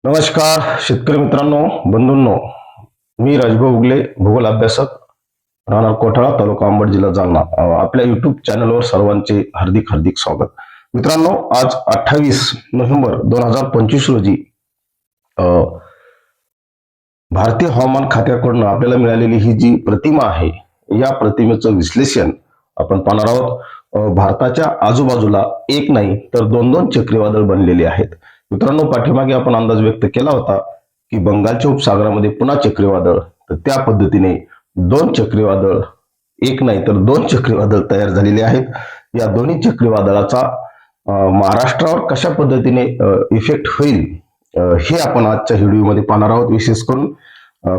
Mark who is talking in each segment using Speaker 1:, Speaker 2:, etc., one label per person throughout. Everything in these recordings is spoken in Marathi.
Speaker 1: नमस्कार शेतकरी मित्रांनो, बंधूंनो. मी राजभाऊ उगले, भूगोल अभ्यासक, राहणार कोठाळा, तालुका अंबड, जिल्हा जालना. आपल्या युट्यूब चॅनलवर सर्वांचे हार्दिक हार्दिक स्वागत. मित्रांनो, आज 28 नोव्हेंबर 2025 रोजी अ, भारतीय हवामान खात्याकडून आपल्याला मिळालेली ही जी प्रतिमा आहे, या प्रतिमेचं विश्लेषण आपण पाहणार आहोत. भारताच्या आजूबाजूला एक नाही तर दोन दोन चक्रीवादळ बनलेले आहेत. मित्रांनो, पाठीमागे आपण अंदाज व्यक्त केला होता की बंगालच्या उपसागरामध्ये पुन्हा चक्रीवादळ, तर त्या पद्धतीने दोन चक्रीवादळ, एक नाही तर दोन चक्रीवादळ तयार झालेले आहेत. या दोन्ही चक्रीवादळाचा महाराष्ट्रावर कशा पद्धतीने इफेक्ट होईल, हे आपण आजच्या व्हिडिओमध्ये पाहणार आहोत. विशेष करून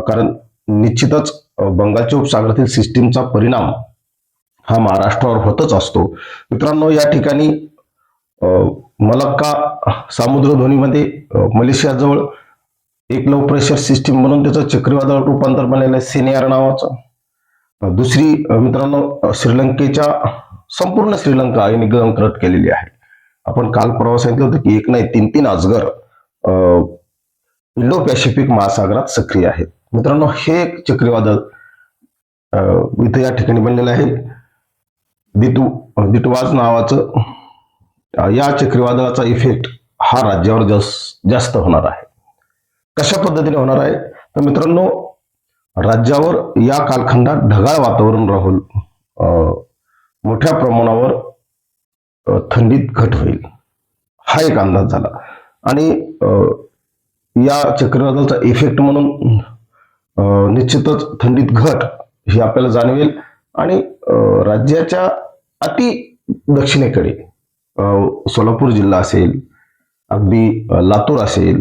Speaker 1: कारण निश्चितच बंगालच्या उपसागरातील सिस्टीमचा परिणाम हा महाराष्ट्रावर होतच असतो. मित्रांनो, या ठिकाणी मलक्का सामुद्रधुनीमध्ये मलेशियाजवळ एक लो प्रेशर सिस्टीम म्हणून त्याचं चक्रीवादळ रूपांतर बनलेलं आहे सिनियर नावाचं. दुसरी मित्रांनो, श्रीलंकेच्या संपूर्ण श्रीलंका यांनी गलत केलेली आहे. आपण काल परवा सांगितलं होतं की एक नाही तीन तीन अजगर इंडो पॅसिफिक महासागरात सक्रिय आहेत. मित्रांनो, हे एक चक्रीवादळ इथे या ठिकाणी बनलेलं आहे. दिटवाज नावाचं. या चक्रीवादळाचा इफेक्ट हा राज्यावर जास्त होणार आहे. कशा पद्धतीने होणार आहे तर मित्रांनो, राज्यावर या कालखंडात ढगाळ वातावरण राहून मोठ्या प्रमाणावर थंडीत घट होईल, हा एक अंदाज झाला. आणि या चक्रीवादळाचा इफेक्ट म्हणून निश्चितच थंडीत घट ही आपल्याला जाणवेल. आणि राज्याच्या अति दक्षिणेकडे सोलापूर जिल्हा असेल, अगदी लातूर असेल,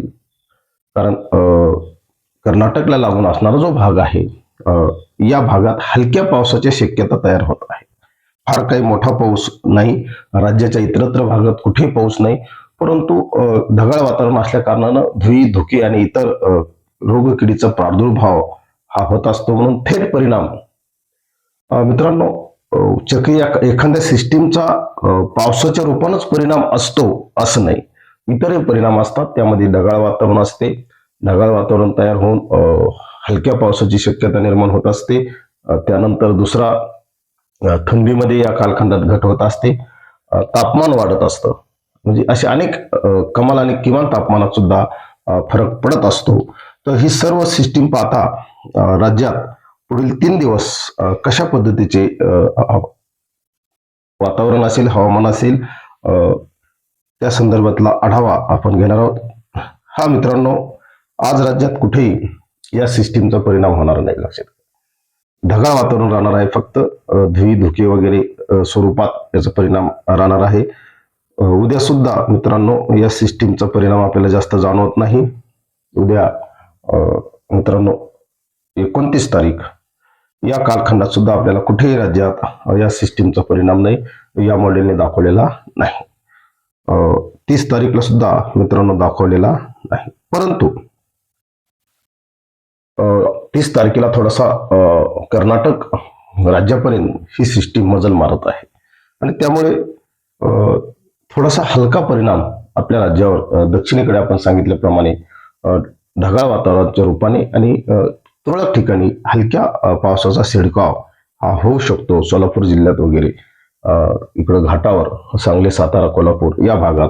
Speaker 1: कारण कर्नाटकला लागून असणारा जो भाग आहे, या भागात हलक्या पावसाची शक्यता तयार होत आहे. फार काही मोठा पाऊस नाही, राज्याच्या इतरत्र भागात कुठेही पाऊस नाही, परंतु ढगाळ वातावरण असल्या कारणानं धुळी, धुके आणि इतर रोगकिडीचा प्रादुर्भाव हा होत असतो. म्हणून थेट परिणाम मित्रांनो, एखाद्या सिस्टीमचा पावसाच्या रूपानच परिणाम असतो असं नाही, इतरही परिणाम असतात. त्यामध्ये ढगाळ वातावरण असते, ढगाळ वातावरण तयार होऊन हलक्या पावसाची शक्यता निर्माण होत असते. त्यानंतर दुसरा, थंडीमध्ये या कालखंडात घट होत असते, तापमान वाढत असतं. म्हणजे असे अनेक कमाल आणि किमान तापमानात सुद्धा फरक पडत असतो. तर ही सर्व सिस्टीम पाहता राज्यात पुढील 3 दिवस कशा पद्धतीचे वातावरण असेल, हवामान असेल, त्या संदर्भातला आढावा आपण घेणार आहोत. हा मित्रांनो, आज राज्यात कुठेही या सिस्टीमचा परिणाम होणार नाही. लक्षात, ढगाळ वातावरण राहणार आहे. फक्त धुळी, धुके वगैरे स्वरूपात याचा परिणाम राहणार आहे. उद्या सुद्धा मित्रांनो या सिस्टीमचा परिणाम आपल्याला जास्त जाणवत नाही. उद्या मित्रांनो 29 तारीख, या कालखंडात सुद्धा आपल्याला कुठेही राज्यात या सिस्टीमचा परिणाम नाही, या मॉडेलने दाखवलेला नाही. 30 तारीखला सुद्धा मित्रांनो दाखवलेला नाही. परंतु 30 तारखेला थोडासा कर्नाटक राज्यापर्यंत ही सिस्टीम मजल मारत आहे आणि त्यामुळे थोडासा हलका परिणाम आपल्या राज्यावर दक्षिणेकडे आपण सांगितल्याप्रमाणे ढगाळ वातावरणाच्या रूपाने आणि तुरळक ठिकाणी हलक्या पावसाचा शिडकाव हा होऊ शकतो. सोलापूर जिल्ह्यात वगैरे, इकडं घाटावर, सांगली, सातारा, कोल्हापूर या भागात.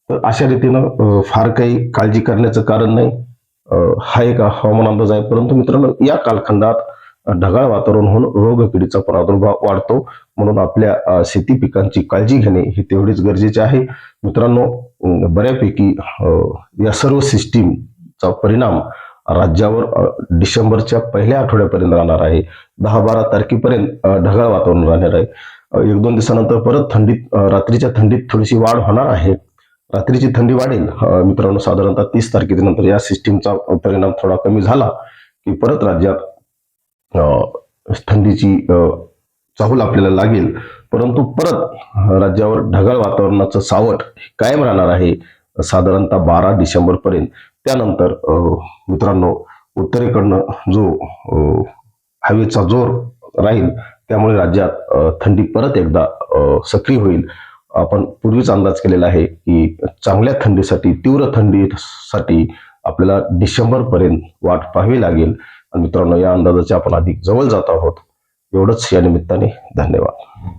Speaker 1: तर अशा रीतीनं फार काही काळजी करण्याचं कारण नाही. हा एक हवामान अंदाज आहे. परंतु मित्रांनो, या कालखंडात ढगाळ वातावरण होऊन रोगकिडीचा प्रादुर्भाव वाढतो. म्हणून आपल्या शेती पिकांची काळजी घेणे हे तेवढीच गरजेचे आहे. मित्रांनो, बऱ्यापैकी या सर्व सिस्टीमचा परिणाम राज्यावर डिसेंबरच्या पहिल्या आठवड्यापर्यंत राहणार आहे. 10-12 तारखेपर्यंत ढगाळ वातावरण राहणार आहे. 1-2 दिवसानंतर परत थंडीत, रात्रीच्या थंडीत थोडीशी वाढ होणार आहे. रात्रीची थंडी वाढेल मित्रांनो. साधारणतः 30 तारखेनंतर या सिस्टीमचा परिणाम थोडा कमी झाला की परत राज्यात थंडीची चाहूल आपल्याला लागेल. परंतु परत राज्यावर ढगाळ वातावरणाचं सावट कायम राहणार आहे साधारणतः 12 डिसेंबर पर्यंत. त्यानंतर मित्रांनो, उत्तरेकडनं जो हवेचा जोर राहील, त्यामुळे राज्यात थंडी परत एकदा सक्रिय होईल. आपण पूर्वीच अंदाज केलेला आहे की चांगल्या थंडीसाठी, तीव्र थंडीसाठी आपल्याला डिसेंबर पर्यंत वाट पाहावी लागेल. आणि मित्रांनो, या अंदाजाच्या आपण अधिक जवळ जात आहोत. एवढंच या निमित्ताने. धन्यवाद.